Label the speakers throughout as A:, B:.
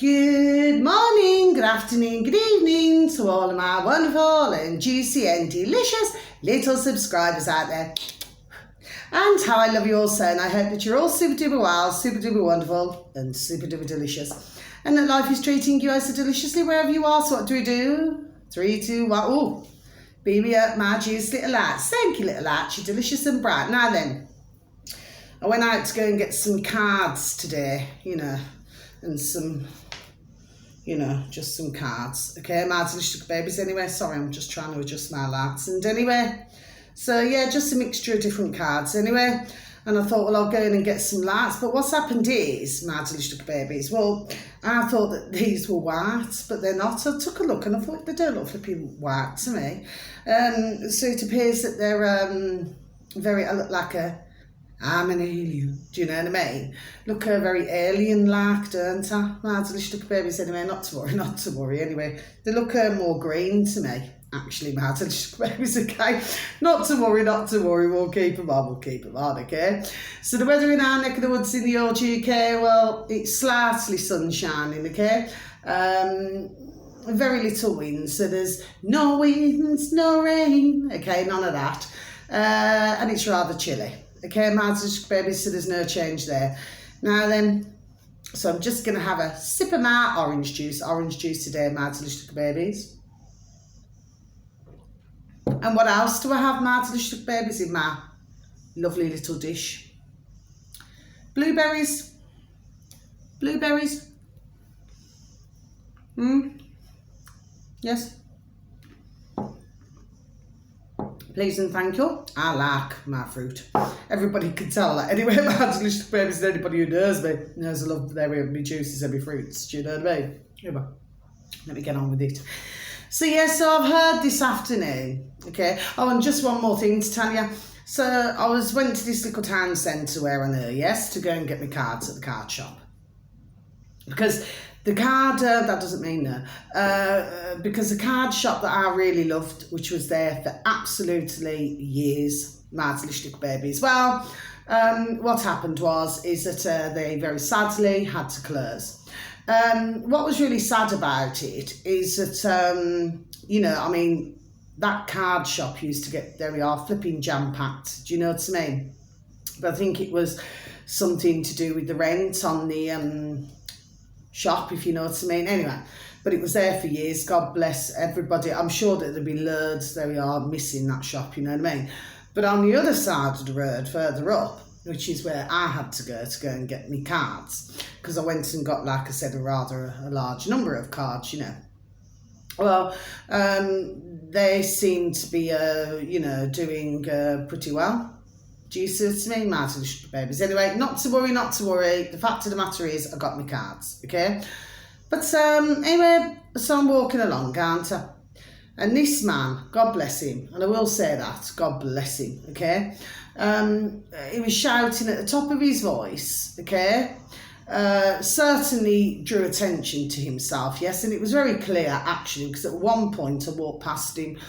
A: Good morning, good afternoon, good evening to all of my wonderful and juicy and delicious little subscribers out there. And how I love you all so, and I hope that you're all super duper well, super duper wonderful and super duper delicious. And that life is treating you so deliciously wherever you are. So what do we do? 3, 2, 1. Oh, beam me up, my juice little lights. Thank you, little lights. You're delicious and bright. Now then, I went out to go and get some cards today, and some, just some cards. Okay, my delicious babies anyway. Sorry, I'm just trying to adjust my lights. And anyway, so yeah, just a mixture of different cards anyway. And I thought, well, I'll go in and get some lights. But what's happened is, my delicious babies, well, I thought that these were white, but they're not. So I took a look and I thought they don't look flipping white to me. So it appears that they're I look like I'm an alien, do you know what I mean? Look very alien-like, don't I? My delicious babies anyway, not to worry anyway. They look more green to me, actually, my delicious babies, okay? Not to worry, we'll keep them on, okay? So the weather in our neck of the woods in the old UK, well, it's slightly sunshining, okay? Very little wind, so there's no winds, no rain, okay, none of that. And it's rather chilly. Okay, my babies, so there's no change there. Now then, so I'm just going to have a sip of my orange juice today, my delicious babies. And what else do I have, my delicious babies, in my lovely little dish? Blueberries. Yes. Please and thank you. I like my fruit. Everybody can tell that. Anyway, my delicious babies, and anybody who knows me knows I love every juices, every fruits. Do you know what I mean? Anyway, let me get on with it. So yeah, so I've heard this afternoon, okay. Oh, and just one more thing to tell you. So I went to this little town centre where I know, yes, to go and get my cards at the card shop. Because the card, that doesn't mean no, because the card shop that I really loved, which was there for absolutely years, my delicious babies, well, what happened is that they very sadly had to close. What was really sad about it is that, that card shop used to get, there we are, flipping jam-packed, do you know what I mean? But I think it was something to do with the rent on the shop, if you know what I mean. Anyway, but it was there for years. God bless everybody. I'm sure that there'd be loads, there we are, missing that shop, you know what I mean. But on the other side of the road, further up, which is where I had to go and get me cards, because I went and got, like I said, a large number of cards, Well, they seem to be, doing pretty well. Do you see what I mean, my delicious babies? Anyway, not to worry. The fact of the matter is, I got my cards, okay? But anyway, so I'm walking along, aren't I? And this man, God bless him, and I will say that, God bless him, okay? He was shouting at the top of his voice, okay? Certainly drew attention to himself, yes, and it was very clear, actually, because at one point I walked past him,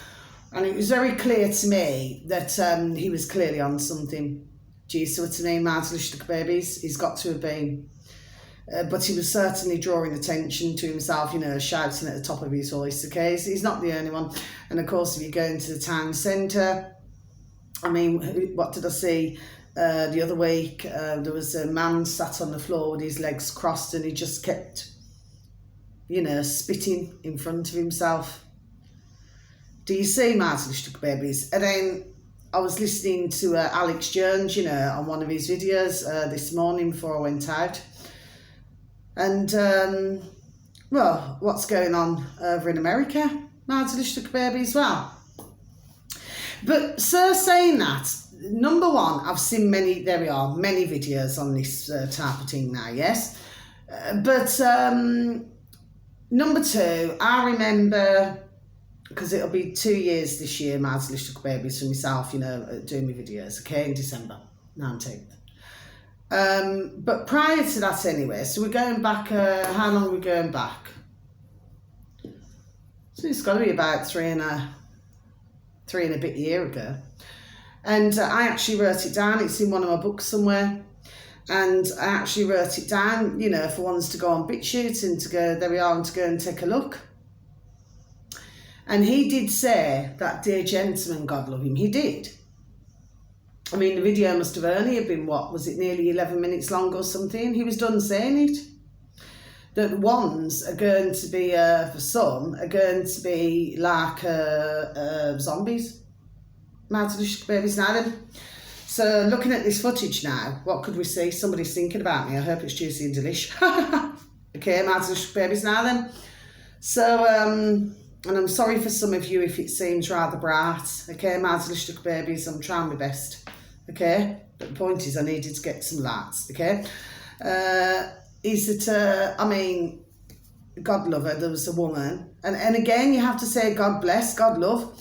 A: and it was very clear to me that he was clearly on something. Do you see what I mean, my delicious babies? He's got to have been. But he was certainly drawing attention to himself, shouting at the top of his voice, okay? So he's not the only one. And of course, if you go into the town centre, what did I see the other week? There was a man sat on the floor with his legs crossed, and he just kept, spitting in front of himself. Do you see, my delicious babies? And then I was listening to Alex Jones, on one of his videos this morning before I went out. And, what's going on over in America, my delicious babies? Well, but so saying that, number one, I've seen many videos on this type of thing now, yes? But number two, I remember, because it'll be 2 years this year, my delicious babies, for myself, doing my videos, okay, in December 19th. But prior to that anyway, so we're going back, how long are we going back? So it's got to be about three and a bit year ago. And I actually wrote it down, it's in one of my books somewhere. And I actually wrote it down, you know, for ones to go on BitChute and to go, there we are, and to go and take a look. And he did say, that dear gentleman, God love him, he did. I mean, the video must have only been, what, was it nearly 11 minutes long or something? He was done saying it. That ones are going to be, for some, are going to be like zombies. Martin babies now then. So looking at this footage now, what could we see? Somebody's thinking about me. I hope it's juicy and delish. Okay, Martin babies now then. So, and I'm sorry for some of you if it seems rather bright. Okay, Martin babies, I'm trying my best. Okay, but the point is I needed to get some lights. Okay, is that, I mean, God love her, there was a woman. And again, you have to say God bless, God love.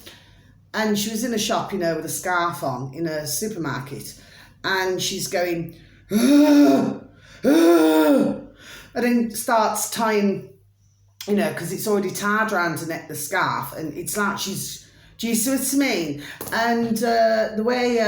A: And she was in a shop, you know, with a scarf on in a supermarket. And she's going, and then starts tying, you know, because it's already tied around her neck, the scarf. And it's like she's, do you see what I mean? And the way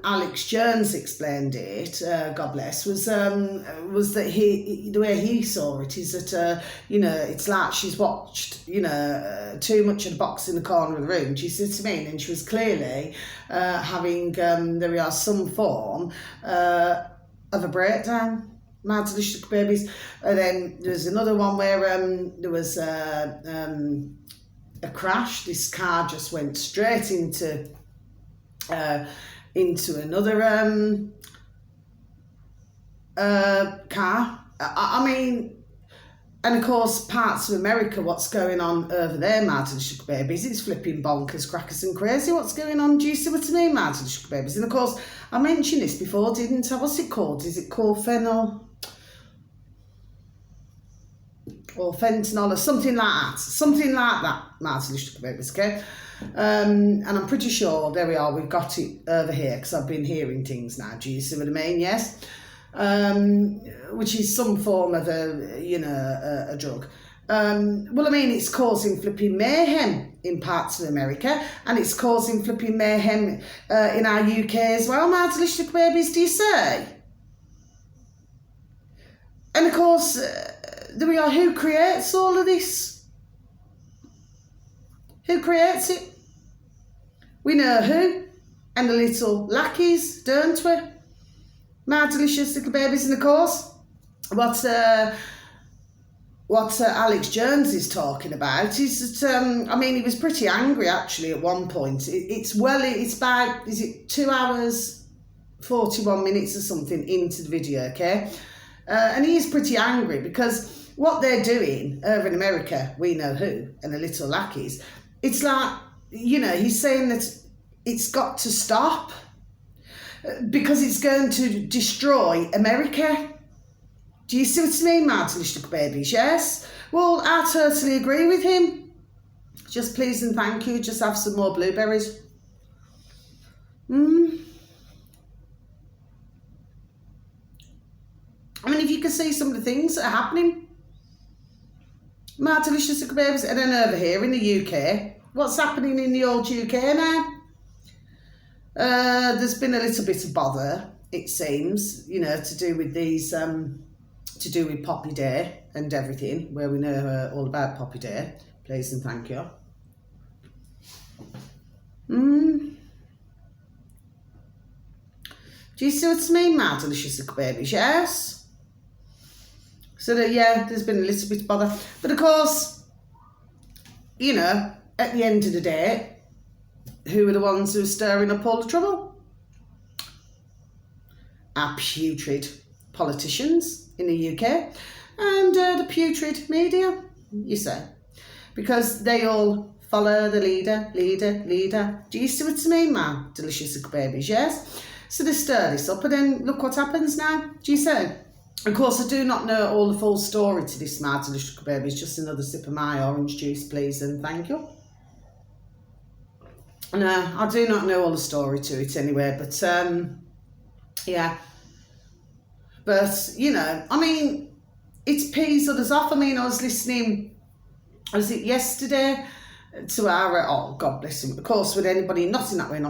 A: Alex Jones explained it, God bless, was that the way he saw it is that, you know, it's like she's watched, you know, too much of the box in the corner of the room. Do you see what I mean? And she was clearly having, there we are, some form of a breakdown. Mad delicious babies. And then there's another one where there was a crash. This car just went straight into another car. I mean, and of course, parts of America, what's going on over there, Martin Sugar Babies? It's flipping bonkers, crackers and crazy. What's going on? Do you see what I mean, Martin Sugar Babies? And of course, I mentioned this before, didn't I? What's it called? Is it called fentanyl? Or fentanyl or something like that, Martin Sugar Babies, okay? And I'm pretty sure, there we are, we've got it over here because I've been hearing things now. Do you see what I mean? Yes. Which is some form of a, you know, a drug. Well, I mean, it's causing flipping mayhem in parts of America, and it's causing flipping mayhem in our UK as well, Martin Sugar Babies, do you say? And of course, there we are, who creates all of this? Who creates it? We know who, and the little lackeys, don't we? My delicious little babies, and of course, what Alex Jones is talking about is that, I mean, he was pretty angry actually at one point. It's about, is it 2 hours, 41 minutes or something into the video, okay? And he is pretty angry because what they're doing over in America, we know who, and the little lackeys, it's like, you know, he's saying that it's got to stop because it's going to destroy America. Do you see what I mean, Martin Little Babies? Yes? Well, I totally agree with him. Just please and thank you. Just have some more blueberries. I mean, if you can see some of the things that are happening. My delicious little babies. And then over here in the UK, what's happening in the old UK now? There's been a little bit of bother, it seems, you know, to do with these, to do with Poppy Day and everything, where we know all about Poppy Day. Please and thank you. Do you see what I mean, my delicious little babies? Yes? So that, yeah, there's been a little bit of bother. But of course, you know, at the end of the day, who are the ones who are stirring up all the trouble? Our putrid politicians in the UK and the putrid media, you say. Because they all follow the leader. Do you see what I mean, my delicious little babies, yes? So they stir this up and then look what happens now, do you say? Of course, I do not know all the full story to this, my delicious little babies. Just another sip of my orange juice, please, and thank you. No, I do not know all the story to it anyway, but yeah. But, you know, I mean, it's peas others off. I mean, I was listening, was it yesterday, to our, oh, God bless him, of course, with anybody, not in that way,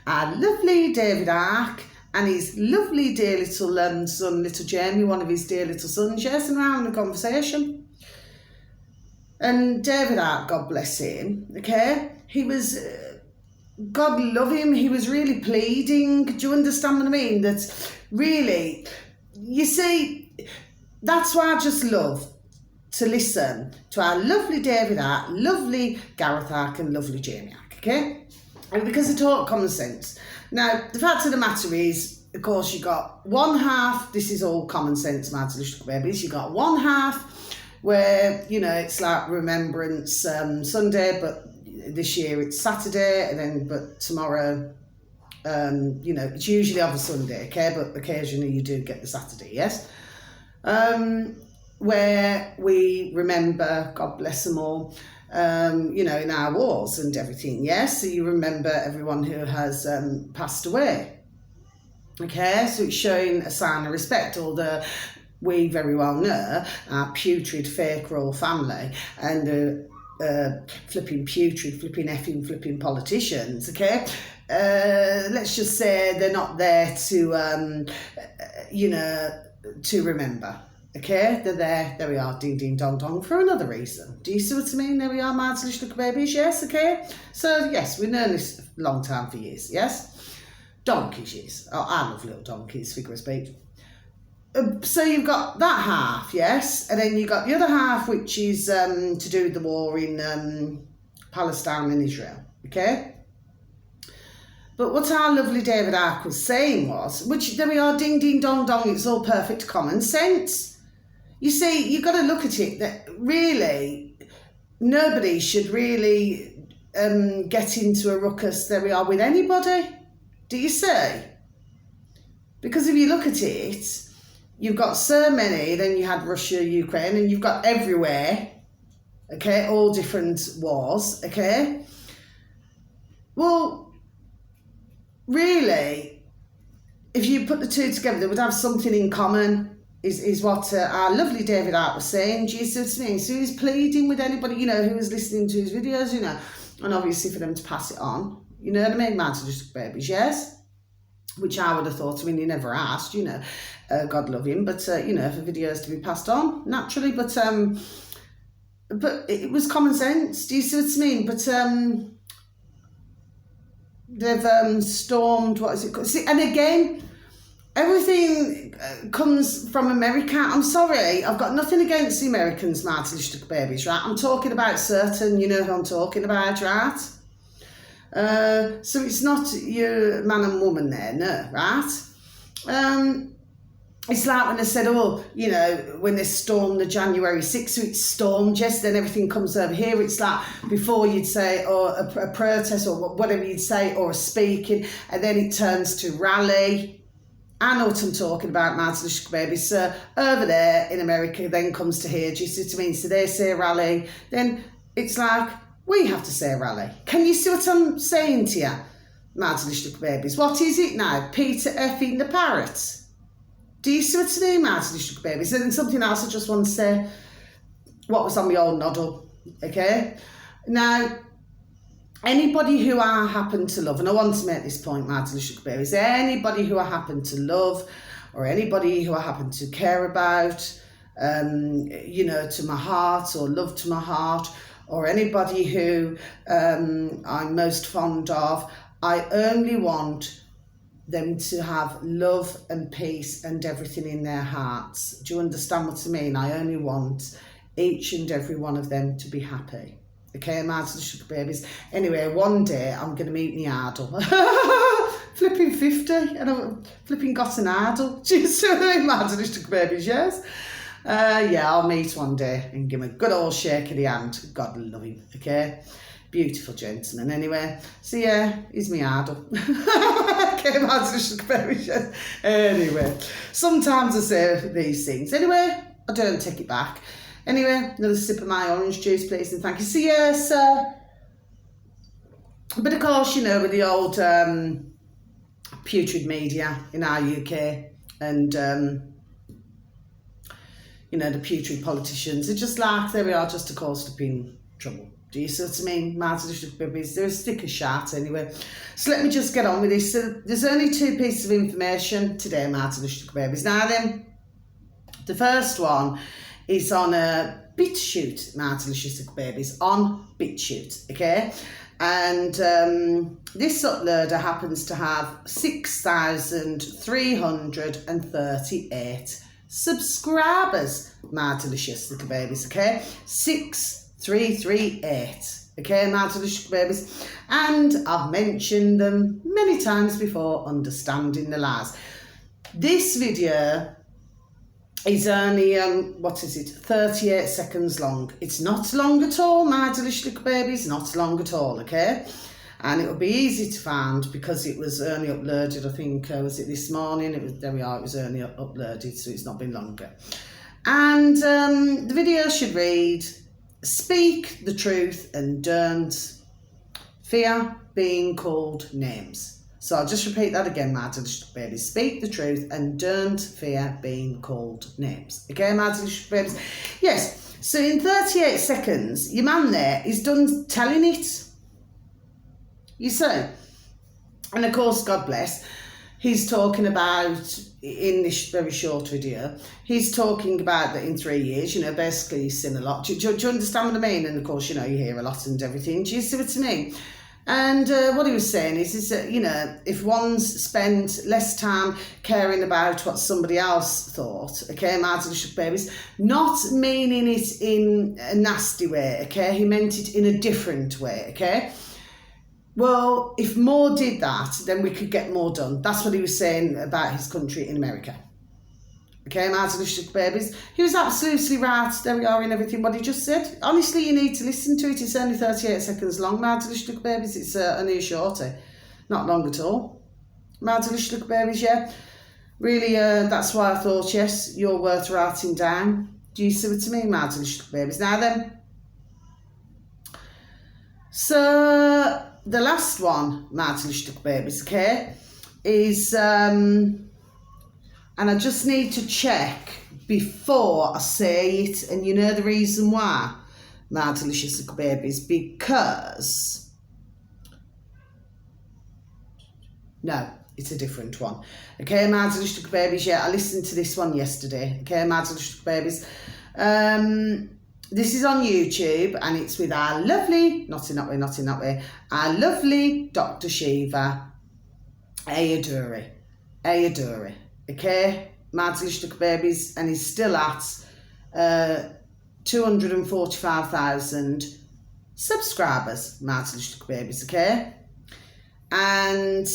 A: our lovely David Ark, and his lovely dear little son, little Jamie, one of his dear little sons, yes, and we're having a conversation. And David Icke, God bless him, okay, he was, God love him, he was really pleading. Do you understand what I mean? That really, you see, that's why I just love to listen to our lovely David Icke, lovely Gareth Icke and lovely Jamie Icke, okay? And because they talk common sense. Now, the fact of the matter is, of course, you got one half, this is all common sense, my delicious babies, you got one half where, you know, it's like Remembrance Sunday, but this year it's Saturday, and then, but tomorrow, you know, it's usually on a Sunday, okay, but occasionally you do get the Saturday, yes? Where we remember, God bless them all, you know, in our wars and everything, yes? So you remember everyone who has passed away, okay? So it's showing a sign of respect, although we very well know our putrid, fake royal family and flipping putrid, flipping effing, flipping politicians, okay? Let's just say they're not there to, you know, to remember. Okay, they're there we are, ding ding dong dong, for another reason. Do you see what I mean? There we are, my little babies, yes, okay? So, yes, we've known this a long time for years, yes? Donkeys, yes. Oh, I love little donkeys, figure of speech. So you've got that half, yes? And then you've got the other half, which is to do with the war in Palestine and Israel, okay? But what our lovely David Icke was saying was, which there we are, ding ding dong dong, it's all perfect common sense. You see, you've got to look at it that really nobody should really get into a ruckus, there we are, with anybody. Do you see? Because if you look at it, you've got so many, then you had Russia, Ukraine, and you've got everywhere, okay, all different wars, okay? Well, really, if you put the two together, they would have something in common, is what our lovely David Icke was saying. Do you see what I mean? So he's pleading with anybody, you know, who was listening to his videos, you know, and obviously for them to pass it on. You know what I mean? Man to just babies, yes? Which I would have thought, I mean, he never asked, you know, God love him, but, you know, for videos to be passed on, naturally, but it was common sense. Do you see what I mean? But they've stormed, what is it called? See, and again, everything comes from America. I'm sorry, I've got nothing against the Americans, my little babies, right? I'm talking about certain, you know who I'm talking about, right? So it's not your man and woman there, no, right? It's like when they said, oh, you know, when they stormed the January 6th, so it's stormed, yes, then everything comes over here. It's like before you'd say, or a protest or whatever you'd say, or a speaking, and then it turns to rally. I know what I'm talking about, my little baby. So over there in America, then comes to here, do you see what I mean? So they say rally, then it's like, we have to say rally. Can you see what I'm saying to you, my little babies? What is it now? Peter effing the parrot. Do you see what I mean, my little babies? And then something else I just want to say, what was on my old noddle, okay? Now, anybody who I happen to love, and I want to make this point, my little babies, anybody who I happen to love, or anybody who I happen to care about, you know, to my heart, or love to my heart, or anybody who I'm most fond of, I only want them to have love and peace and everything in their hearts. Do you understand what I mean? I only want each and every one of them to be happy. Okay, my little babies. Anyway, one day I'm going to meet my idol. Flipping 50 and I've flipping got an idol. Do you see what I mean, my little babies, yes? Yeah, I'll meet one day and give him a good old shake of the hand. God love him, okay? Beautiful gentleman, anyway. So yeah, he's my idol. Okay, my little babies, yes? Anyway, sometimes I say these things. Anyway, I don't take it back. Anyway, another sip of my orange juice, please, and thank you. So yes, but of course, you know, with the old putrid media in our UK and, you know, the putrid politicians, it's just like, there we are, just of course, flipping trouble. Do you see what I mean? Martin Little Babies, they're a stick of shit anyway. So let me just get on with this. So there's only 2 pieces of information today, Martin Little Babies. Now then, the first one is on a BitChute, Martin Little Babies, on BitChute, okay? And this uploader happens to have 6,338 subscribers, my delicious little babies, okay? 6,338, okay, my delicious babies. And I've mentioned them many times before, understanding the lies. This video is only, 38 seconds long. It's not long at all, my delicious little babies, not long at all, okay? And it will be easy to find because it was only uploaded, I think, was it this morning? There we are, it was only uploaded, so it's not been longer. And the video should read, speak the truth and don't fear being called names. So I'll just repeat that again, my delicious babies. Speak the truth and don't fear being called names. Okay, my delicious babies? Yes, so in 38 seconds, your man there is done telling it. You see? And of course, God bless, he's talking about, in this very short video, he's talking about that in 3 years, you know, basically he's seen a lot. Do you understand what I mean? And of course, you know, you hear a lot and everything. Do you see what I mean? And what he was saying is that, you know, if one's spent less time caring about what somebody else thought, okay, my delicious babies, not meaning it in a nasty way, okay, he meant it in a different way, okay? Well, if more did that, then we could get more done. That's what he was saying about his country in America. Okay, my delicious babies. He was absolutely right. There we are in everything what he just said. Honestly, you need to listen to it. It's only 38 seconds long, my delicious babies. It's only a shorty. Not long at all. My delicious babies, yeah. Really, that's why I thought, yes, you're worth writing down. Do you see what I mean, my delicious babies? Now then. So the last one, my delicious babies, okay, is, and I just need to check before I say it, and you know the reason why, my delicious babies, because, no, it's a different one, okay, my delicious babies, yeah, I listened to this one yesterday, okay, my delicious babies, this is on YouTube and it's with our lovely, not in that way, our lovely Dr. Shiva Ayaduri, okay, my delicious babies, and he's still at 245,000 subscribers, my delicious babies, okay, and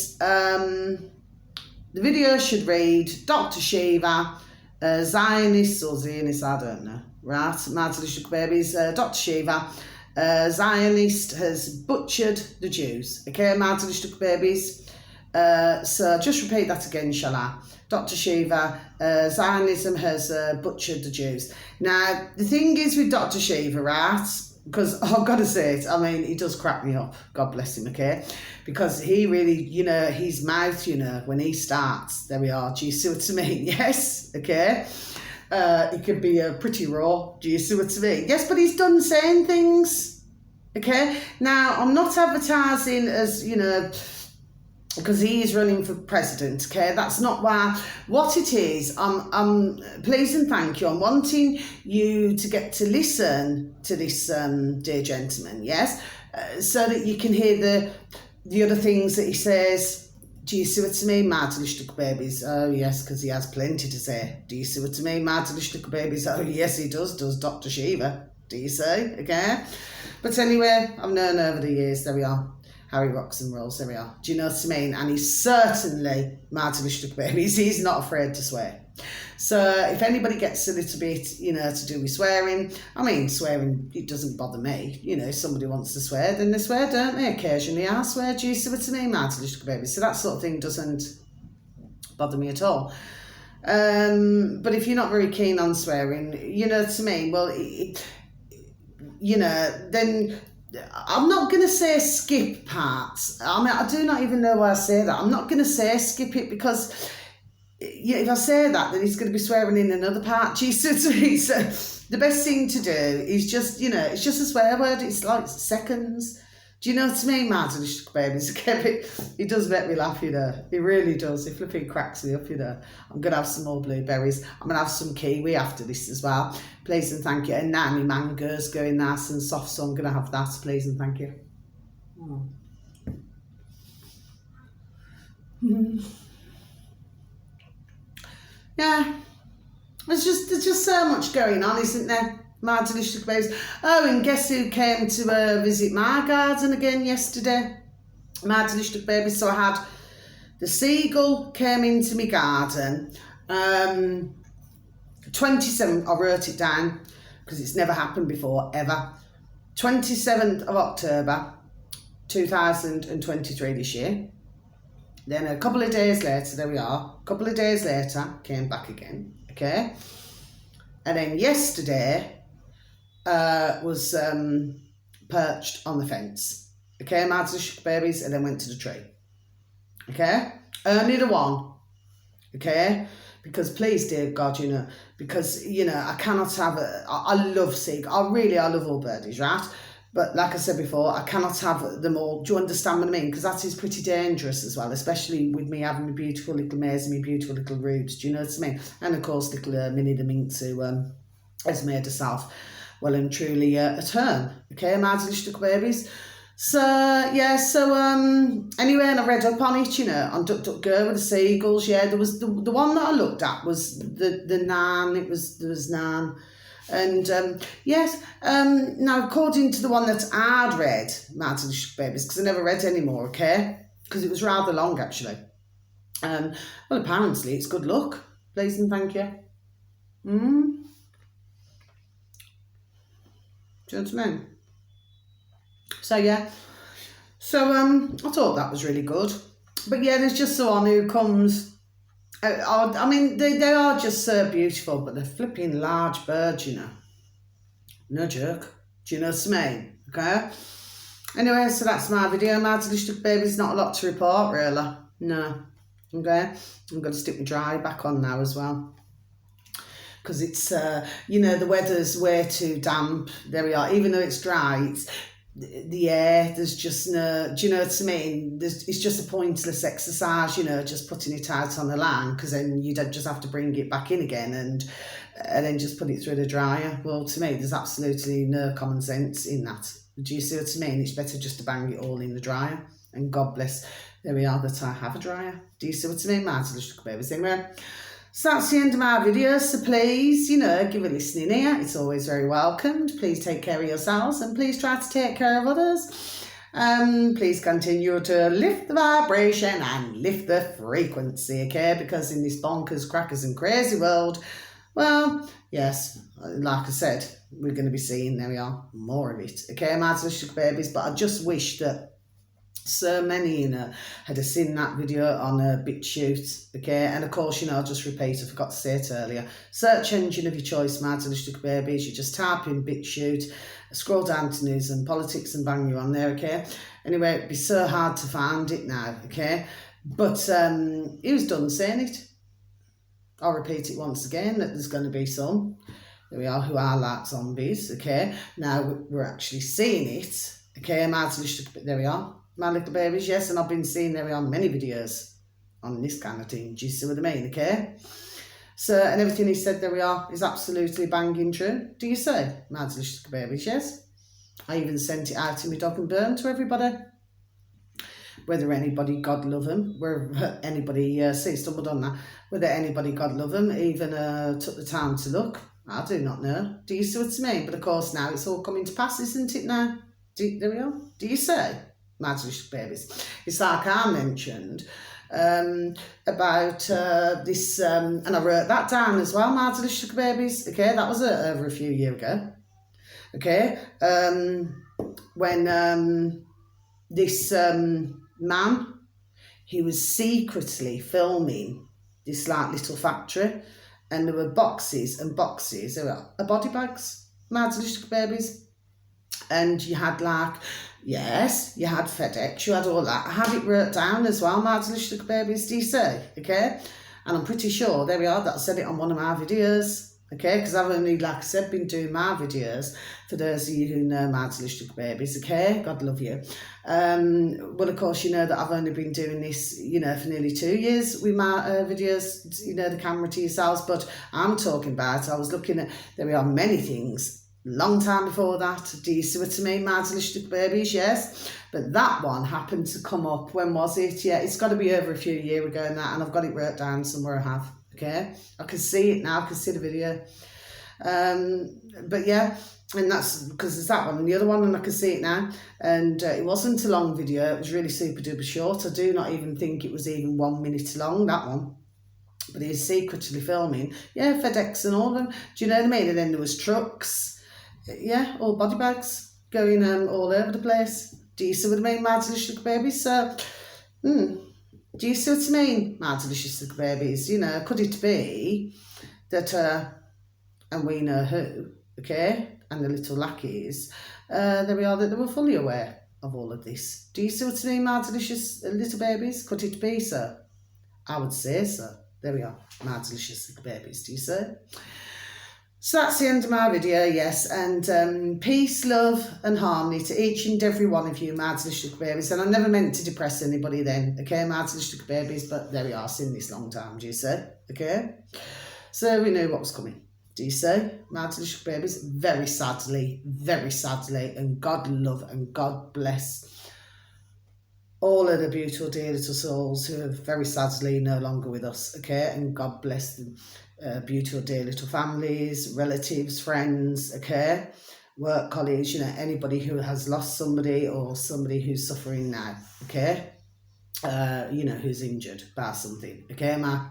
A: the video should read, Dr. Shiva, Zionist or Zionist, I don't know. Right, my delicious babies, Dr. Shiva, Zionist, has butchered the Jews. Okay, my delicious babies. So just repeat that again, shall I? Dr. Shiva, Zionism has butchered the Jews. Now, the thing is with Dr. Shiva, right, because I've got to say it, I mean, he does crack me up, God bless him, okay? Because he really, you know, his mouth, you know, when he starts, there we are, do you see what I mean? Yes, okay? It could be pretty raw. Do you see what I mean? Yes, but he's done saying things. Okay. Now, I'm not advertising as, you know, because he is running for president. Okay, that's not why. What it is, I'm please and thank you. I'm wanting you to get to listen to this dear gentleman. Yes, so that you can hear the other things that he says. Do you see what I mean, my delicious babies? Oh, yes, because he has plenty to say. Do you see what I mean, my delicious babies? Oh, yes, he does Dr. Shiva. Do you see? Okay. But anyway, I've known over the years, there we are. Harry rocks and rolls, there we are. Do you know what I mean? And he's certainly, my delicious babies, he's not afraid to swear. So if anybody gets a little bit, you know, to do with swearing, I mean, swearing, it doesn't bother me. You know, if somebody wants to swear, then they swear, don't they? Occasionally I swear, do you see what I mean, my delicious babies? So that sort of thing doesn't bother me at all. But if you're not very keen on swearing, you know what I mean? Well, you know, then I'm not going to say skip parts. I mean, I do not even know why I say that. I'm not going to say skip it because... yeah, if I say that, then he's going to be swearing in another part. Jesus, so the best thing to do is just, it's just a swear word. It's like seconds. Do you know what I mean, Martin babies? It does make me laugh, It really does. It flipping cracks me up, I'm going to have some more blueberries. I'm going to have some kiwi after this as well. Please and thank you. And now my mango's going nice and soft, so I'm going to have that. Please and thank you. Yeah. There's just so much going on, isn't there? My delicious babies. Oh, and guess who came to visit my garden again yesterday? My delicious babies. So I had the seagull came into my garden. 27th, I wrote it down because it's never happened before, ever. 27th of October, 2023 this year. Then a couple of days later, there we are. A couple of days later, came back again. Okay. And then yesterday, was perched on the fence. Okay, my babies, and then went to the tree. Okay, only the one. Okay, because please, dear God, because I cannot have I love seagulls. I love all birdies, right? But like I said before, I cannot have them all. Do you understand what I mean? Because that is pretty dangerous as well, especially with me having my beautiful little mares and my beautiful little rubes. Do you know what I mean? And of course, little Minnie the Minx who has made herself well and truly at home. Okay, my delicious babies. So yeah, anyway, and I read up on it, on DuckDuckGo with the seagulls. Yeah, there was the one that I looked at was the Nan. There was Nan. And yes, now according to the one that I'd read, my delicious babies, because I never read anymore, okay? Because it was rather long actually. Well, apparently it's good luck. Please and thank you. Do you know what I mean? So yeah. So I thought that was really good. But yeah, there's just someone who comes. I mean, they are just so beautiful, but they're flipping large birds, No joke. Do you know what I mean? Okay. Anyway, so that's my video. My delicious babies. Not a lot to report, really. No. Okay. I'm going to stick my dry back on now as well. Because it's, the weather's way too damp. There we are. Even though it's dry, it's the air, there's just no, do you know what I mean? It's just a pointless exercise, just putting it out on the land, because then you don't just have to bring it back in again and then just put it through the dryer. Well, to me, there's absolutely no common sense in that. Do you see what I mean? It's better just to bang it all in the dryer. And God bless, there we are, that I have a dryer. Do you see what I mean? Martin, let's look at everything. So that's the end of my video, so please, give a listening ear. It's always very welcomed. Please take care of yourselves and please try to take care of others. Please continue to lift the vibration and lift the frequency, okay? Because in this bonkers, crackers and crazy world, well, yes, like I said, we're going to be seeing, there we are, more of it, okay, my delicious babies? But I just wish that so many, had seen that video on BitChute, okay? And of course, I'll just repeat, I forgot to say it earlier. Search engine of your choice, my delicious babies. You just type in BitChute, scroll down to news and politics and bang, you're on there, okay? Anyway, it'd be so hard to find it now, okay? But he was done saying it. I'll repeat it once again, that there's going to be some, there we are, who are like zombies, okay? Now, we're actually seeing it, okay? My delicious, there we are. My little babies, yes, and I've been seeing there on many videos on this kind of thing. Do you see what I mean, okay? So, and everything he said, there we are, is absolutely banging true. Do you say, my delicious babies, yes? I even sent it out in my dog and burn to everybody. Whether anybody, God love them, whether anybody, stumbled on that, whether anybody, God love them, even took the time to look, I do not know. Do you see what I mean? But of course now it's all coming to pass, isn't it now? There we are. Do you say? My delicious babies. It's like I mentioned about this, and I wrote that down as well, my delicious babies, okay, that was over a few years ago, okay, when this man, he was secretly filming this like little factory, and there were boxes and boxes, there were body bags, my delicious babies, and you had like, yes, you had FedEx, you had all that. I had it wrote down as well, my delicious babies, do you say? Okay? And I'm pretty sure, there we are, that I said it on one of my videos. Okay, because I've only, like I said, been doing my videos for those of you who know Mads Lustig Babies, okay? God love you. Well, of course, you know that I've only been doing this, you know, for nearly 2 years with my videos, you know, the camera to yourselves, but I'm talking about, I was looking at, there are many things, long time before that, do you see what I mean, Mads Lustig Babies, yes? But that one happened to come up, when was it? Yeah, it's got to be over a few years ago now, and I've got it wrote down somewhere, I have. Okay, I can see it now, I can see the video. But yeah, and that's because there's that one and the other one, and I can see it now. And it wasn't a long video, it was really super duper short. I do not even think it was even 1 minute long, that one. But he's secretly filming, yeah, FedEx and all of them. Do you know what I mean? And then there was trucks, yeah, all body bags going all over the place. Do you see what I mean, Mads Lustig Babies? So, do you see what I mean, Mads Lustig Babies? You know, could it be that, and we know who, okay, and the little lackeys, there we are, that they were fully aware of all of this. Do you see what I mean, Mads Lustig Babies? Could it be so? I would say so. There we are, Mads Lustig Babies, do you see? So that's the end of my video, yes, and peace, love and harmony to each and every one of you, Mads Lustig Babies, and I never meant to depress anybody then, okay, Mads Lustig Babies, but there we are, seen this long time, do you see, okay? So we knew what was coming, do you see? Mads Lustig Babies, very sadly, and God love and God bless all of the beautiful dear little souls who are very sadly no longer with us, okay, and God bless them. Beautiful dear little families, relatives, friends, okay, work colleagues, you know, anybody who has lost somebody or somebody who's suffering now, okay, you know, who's injured by something, okay, my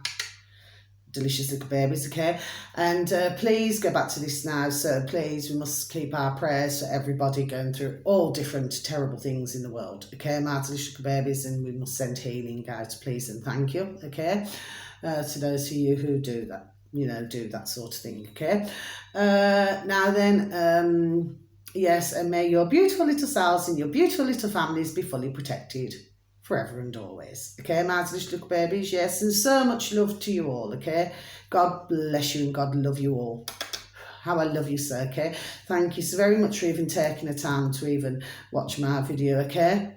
A: delicious little babies, okay, and please go back to this now. So please, we must keep our prayers for everybody going through all different terrible things in the world, okay, my delicious babies, and we must send healing out, please, and thank you, okay, to those of you who do that, you know, do that sort of thing, okay. Now then, yes, and may your beautiful little selves and your beautiful little families be fully protected forever and always, okay, Mads Lustig Babies, yes, and so much love to you all, okay. God bless you and God love you all. How I love you, sir, okay. Thank you so very much for even taking the time to even watch my video, okay.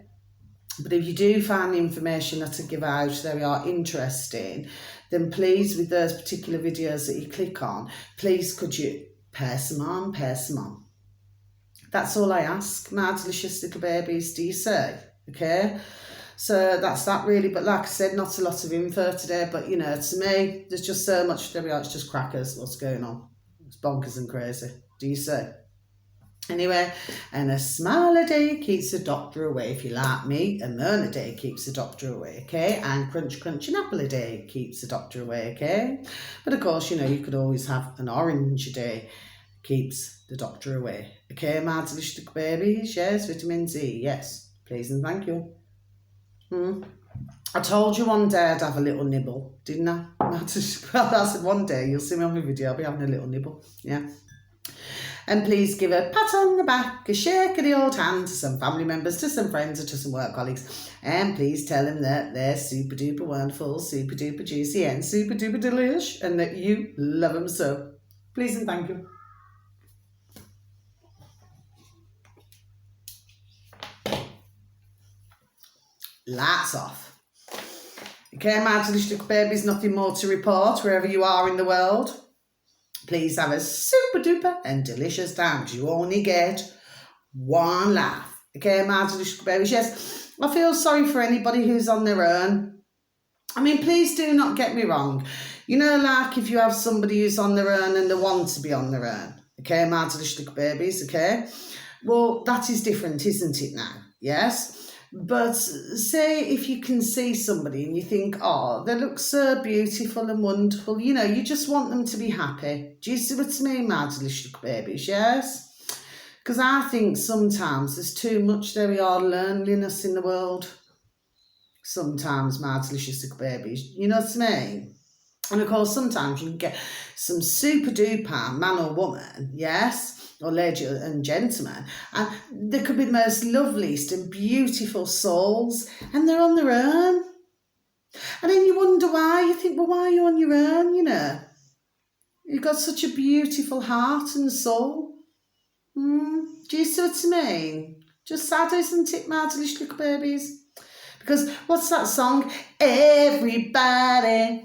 A: But if you do find the information that I give out that are interesting, then please, with those particular videos that you click on, please could you pass them on. That's all I ask, my delicious little babies, do you say? Okay, so that's that really. But like I said, not a lot of info today, but you know, to me, there's just so much, there we are, it's just crackers, what's going on. It's bonkers and crazy, do you say? Anyway, and a smile a day keeps the doctor away. If you like me, a moan a day keeps the doctor away, okay? And crunch an apple a day keeps the doctor away, okay? But of course, you know, you could always have an orange a day keeps the doctor away, okay? Mads Lustig Babies, yes, vitamin Z, yes, please and thank you. I told you one day I'd have a little nibble, didn't I? I said one day, you'll see me on my video, I'll be having a little nibble, yeah. And please give a pat on the back, a shake of the old hand to some family members, to some friends, or to some work colleagues. And please tell them that they're super duper wonderful, super duper juicy, and super duper delish, and that you love them so. Please and thank you. Lights off. Okay, Mads Lustig Babies, nothing more to report wherever you are in the world. Please have a super duper and delicious time. You only get one life. Okay, Mads Lustig Babies, yes. I feel sorry for anybody who's on their own. I mean, please do not get me wrong. You know, like if you have somebody who's on their own and they want to be on their own. Okay, Mads Lustig Babies, okay. Well, that is different, isn't it now? Yes. But say if you can see somebody and you think, oh, they look so beautiful and wonderful, you know, you just want them to be happy. Do you see what I mean, Mads Lustig Babies, yes? Because I think sometimes there's too much, there we are, loneliness in the world. Sometimes, Mads Lustig Babies, you know what I mean? And of course, sometimes you can get some super duper man or woman, yes, or lady and gentleman, and they could be the most loveliest and beautiful souls, and they're on their own. And then you wonder why. You think, well, why are you on your own, you know? You've got such a beautiful heart and soul. Do you see what I mean? Just sad, isn't it, my delicious little babies? Because what's that song? Everybody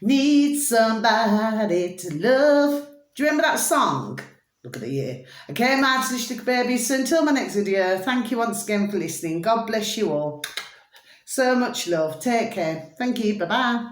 A: needs somebody to love. Do you remember that song? Look at the year. Okay, my delicious little babies. So until my next video, thank you once again for listening. God bless you all. So much love. Take care. Thank you. Bye-bye.